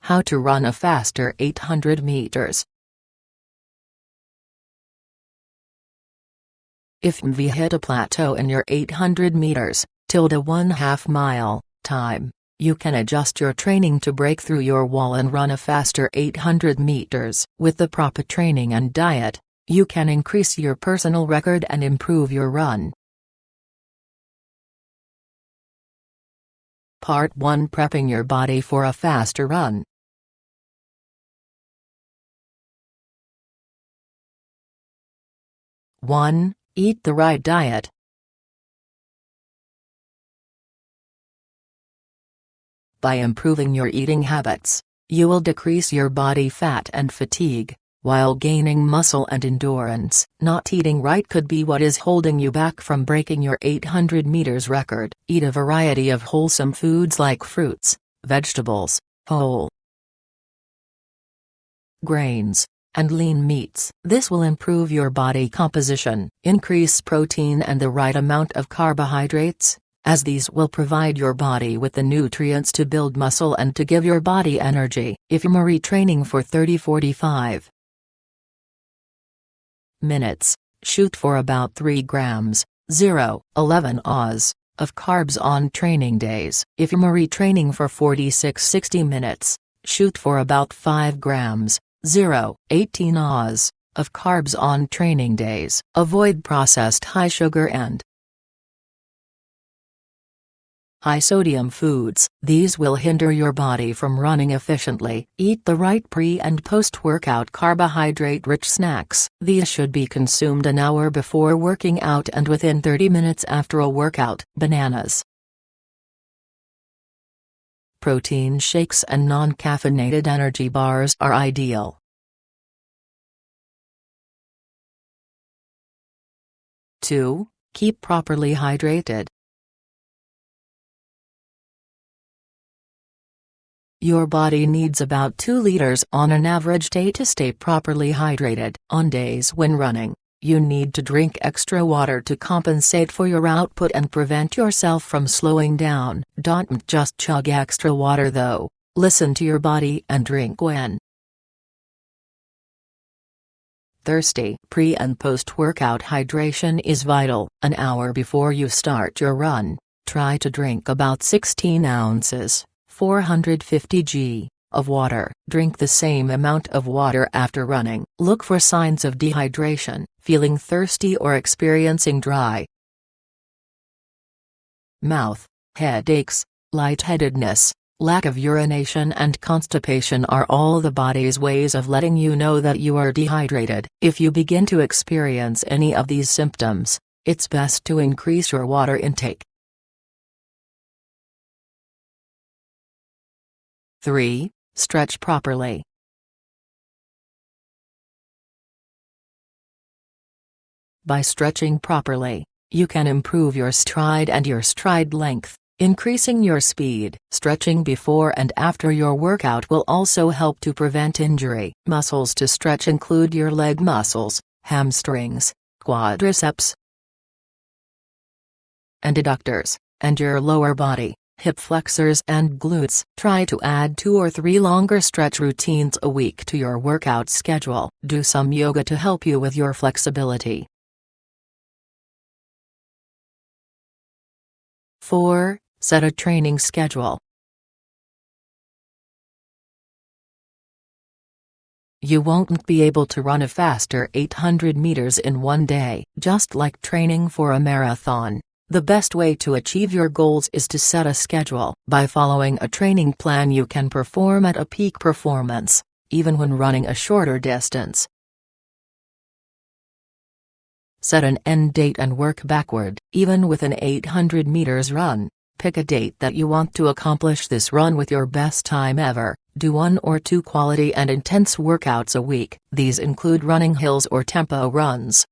How to run a faster 800 meters. If you hit a plateau in your 800 meters, (1/2 mile) time, you can adjust your training to break through your wall and run a faster 800 meters. With the proper training and diet, you can increase your personal record and improve your run. Part 1: Prepping your body for a faster run. One, eat the right diet. By improving your eating habits, you will decrease your body fat and fatigue, while gaining muscle and endurance. Not eating right could be what is holding you back from breaking your 800 meters record. Eat a variety of wholesome foods like fruits, vegetables, whole grains, and lean meats. This will improve your body composition. Increase protein and the right amount of carbohydrates, as these will provide your body with the nutrients to build muscle and to give your body energy. If you're retraining for 30-45 minutes, shoot for about 3 grams, 0.11 Oz, of carbs on training days. If you're retraining for 46-60 minutes, shoot for about 5 grams, 0.18 Oz, of carbs on training days. Avoid processed high sugar and high sodium foods. These will hinder your body from running efficiently. Eat the right pre- and post-workout carbohydrate-rich snacks. These should be consumed an hour before working out and within 30 minutes after a workout. Bananas, protein shakes and non-caffeinated energy bars are ideal. Two, keep properly hydrated. Your body needs about 2 liters on an average day to stay properly hydrated. On days when running, you need to drink extra water to compensate for your output and prevent yourself from slowing down. Don't just chug extra water though, listen to your body and drink when thirsty. Pre- and post-workout hydration is vital. An hour before you start your run, try to drink about 16 ounces. 450 g, of water. Drink the same amount of water after running. Look for signs of dehydration, feeling thirsty or experiencing dry mouth, headaches, lightheadedness, lack of urination and constipation are all the body's ways of letting you know that you are dehydrated. If you begin to experience any of these symptoms, it's best to increase your water intake. 3. Stretch properly. By stretching properly, you can improve your stride and your stride length, increasing your speed. Stretching before and after your workout will also help to prevent injury. Muscles to stretch include your leg muscles, hamstrings, quadriceps and adductors, and your lower body, hip flexors and glutes. Try to add 2 or 3 longer stretch routines a week to your workout schedule. Do some yoga to help you with your flexibility. 4. Set a training schedule. You won't be able to run a faster 800 meters in one day. Just like training for a marathon, the best way to achieve your goals is to set a schedule. By following a training plan you can perform at a peak performance, even when running a shorter distance. Set an end date and work backward. Even with an 800 meters run, pick a date that you want to accomplish this run with your best time ever. Do 1 or 2 quality and intense workouts a week. These include running hills or tempo runs.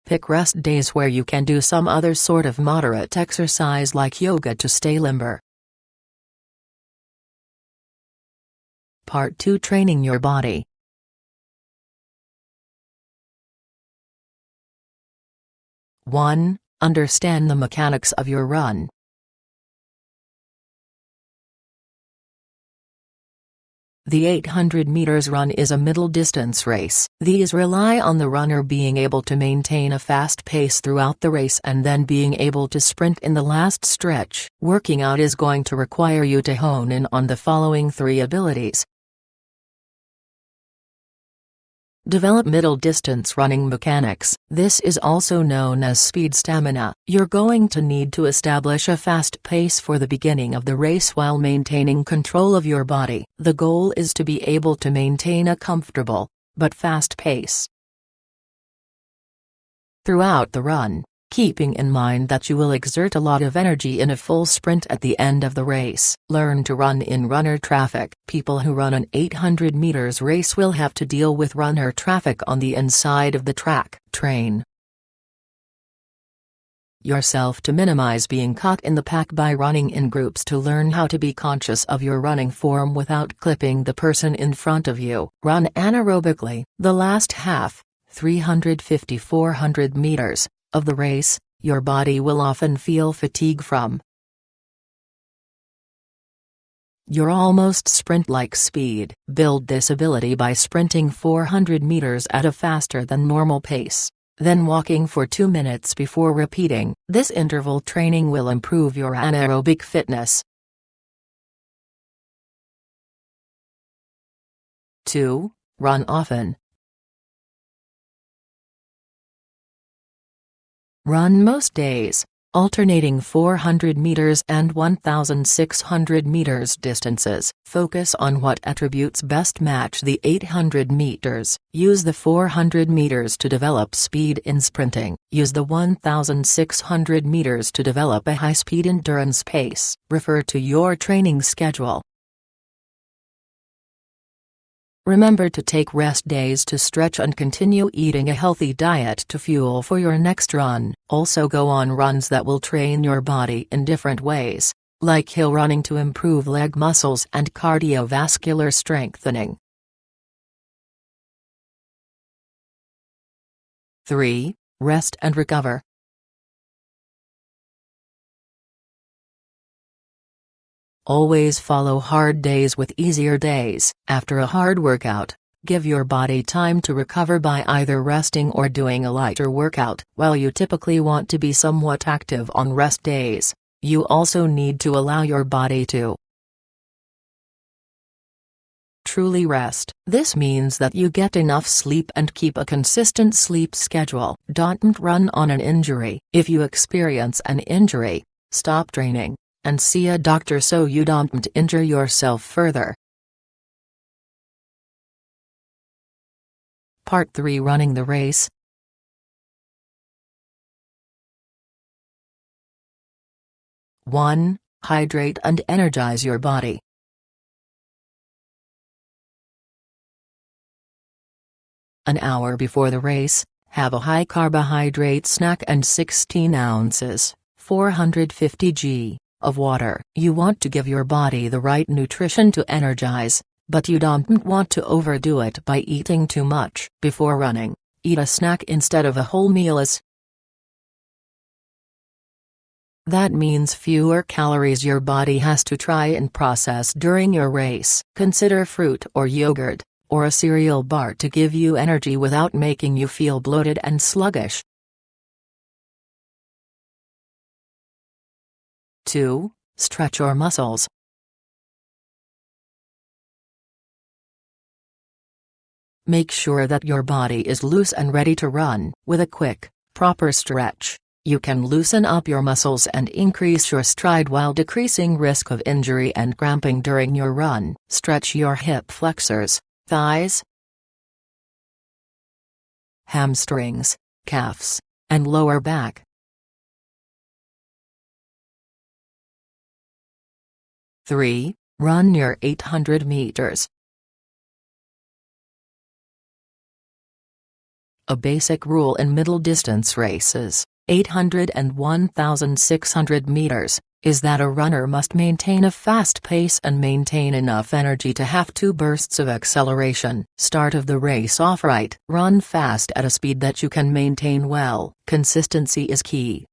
Pick rest days where you can do some other sort of moderate exercise like yoga to stay limber. Part 2: Training your body. 1. Understand the mechanics of your run. The 800 meters run is a middle distance race. These rely on the runner being able to maintain a fast pace throughout the race and then being able to sprint in the last stretch. Working out is going to require you to hone in on the following 3 abilities. Develop middle distance running mechanics. This is also known as speed stamina. You're going to need to establish a fast pace for the beginning of the race while maintaining control of your body. The goal is to be able to maintain a comfortable, but fast pace throughout the run, keeping in mind that you will exert a lot of energy in a full sprint at the end of the race. Learn to run in runner traffic. People who run an 800 meters race will have to deal with runner traffic on the inside of the track. Train yourself to minimize being caught in the pack by running in groups to learn how to be conscious of your running form without clipping the person in front of you. Run anaerobically. The last half, 350-400 meters, of the race, your body will often feel fatigue from your almost sprint-like speed. Build this ability by sprinting 400 meters at a faster than normal pace, then walking for 2 minutes before repeating. This interval training will improve your anaerobic fitness. 2. Run often. Run most days, alternating 400 meters and 1,600 meters distances. Focus on what attributes best match the 800 meters. Use the 400 meters to develop speed in sprinting. Use the 1,600 meters to develop a high-speed endurance pace. Refer to your training schedule. Remember to take rest days to stretch and continue eating a healthy diet to fuel for your next run. Also go on runs that will train your body in different ways, like hill running to improve leg muscles and cardiovascular strengthening. 3. Rest and recover. Always follow hard days with easier days. After a hard workout, give your body time to recover by either resting or doing a lighter workout. While you typically want to be somewhat active on rest days, you also need to allow your body to truly rest. This means that you get enough sleep and keep a consistent sleep schedule. Don't run on an injury. If you experience an injury, stop training and see a doctor so you don't injure yourself further. Part 3. Running the race. One, hydrate and energize your body. An hour before the race, have a high carbohydrate snack and 16 ounces, 450 g, of water. You want to give your body the right nutrition to energize, but you don't want to overdo it by eating too much. Before running, eat a snack instead of a whole meal that means fewer calories your body has to try and process during your race. Consider fruit or yogurt, or a cereal bar to give you energy without making you feel bloated and sluggish. 2. Stretch your muscles. Make sure that your body is loose and ready to run. With a quick, proper stretch, you can loosen up your muscles and increase your stride while decreasing risk of injury and cramping during your run. Stretch your hip flexors, thighs, hamstrings, calves, and lower back. 3. Run your 800 meters. A basic rule in middle distance races, 800 and 1,600 meters, is that a runner must maintain a fast pace and maintain enough energy to have 2 bursts of acceleration. Start of the race off right. Run fast at a speed that you can maintain well. Consistency is key.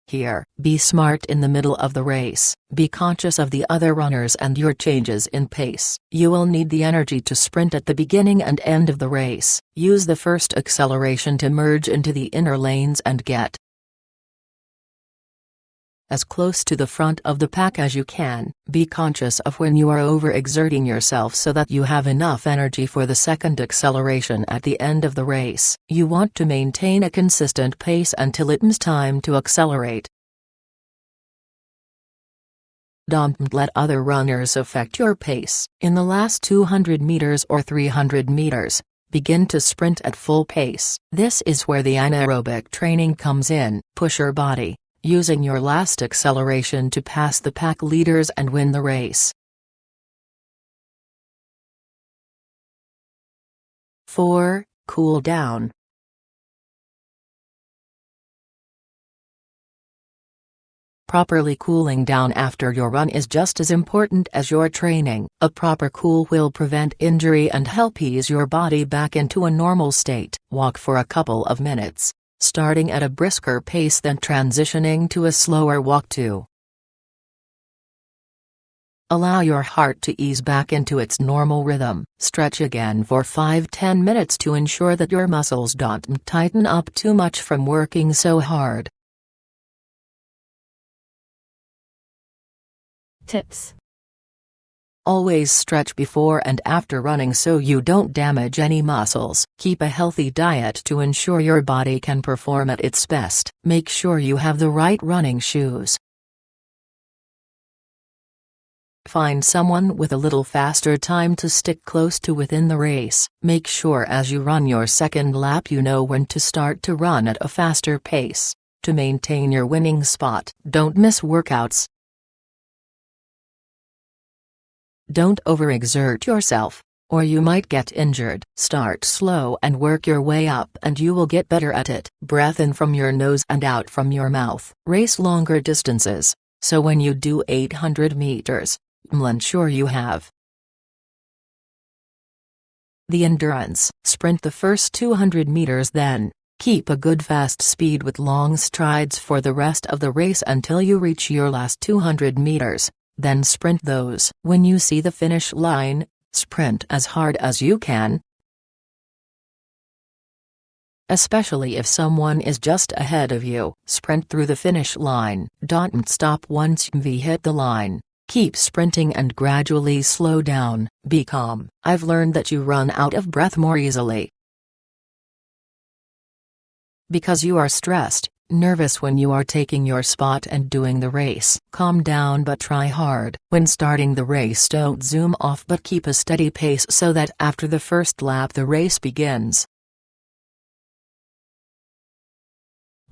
Here, be smart in the middle of the race. Be conscious of the other runners and your changes in pace. You will need the energy to sprint at the beginning and end of the race. Use the first acceleration to merge into the inner lanes and get as close to the front of the pack as you can. Be conscious of when you are overexerting yourself so that you have enough energy for the second acceleration at the end of the race. You want to maintain a consistent pace until it's time to accelerate. Don't let other runners affect your pace. In the last 200 meters or 300 meters, begin to sprint at full pace. This is where the anaerobic training comes in. Push your body, using your last acceleration to pass the pack leaders and win the race. 4. Cool down. Properly cooling down after your run is just as important as your training. A proper cool will prevent injury and help ease your body back into a normal state. Walk for a couple of minutes, starting at a brisker pace then transitioning to a slower walk too. Allow your heart to ease back into its normal rhythm. Stretch again for 5-10 minutes to ensure that your muscles don't tighten up too much from working so hard. Tips. Always stretch before and after running so you don't damage any muscles. Keep a healthy diet to ensure your body can perform at its best. Make sure you have the right running shoes. Find someone with a little faster time to stick close to within the race. Make sure as you run your second lap you know when to start to run at a faster pace. To maintain your winning spot, don't miss workouts. Don't overexert yourself, or you might get injured. Start slow and work your way up and you will get better at it. Breath in from your nose and out from your mouth. Race longer distances, so when you do 800 meters, ensure you have the endurance. Sprint the first 200 meters then, keep a good fast speed with long strides for the rest of the race until you reach your last 200 meters. Then sprint those. When you see the finish line, sprint as hard as you can. Especially if someone is just ahead of you. Sprint through the finish line. Don't stop once you hit the line. Keep sprinting and gradually slow down. Be calm. I've learned that you run out of breath more easily because you are stressed, nervous when you are taking your spot and doing the race. Calm down but try hard. When starting the race don't zoom off but keep a steady pace so that after the first lap the race begins.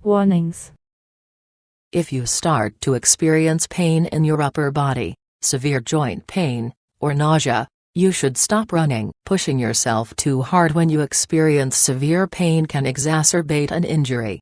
Warnings. If you start to experience pain in your upper body, severe joint pain, or nausea, you should stop running. Pushing yourself too hard when you experience severe pain can exacerbate an injury.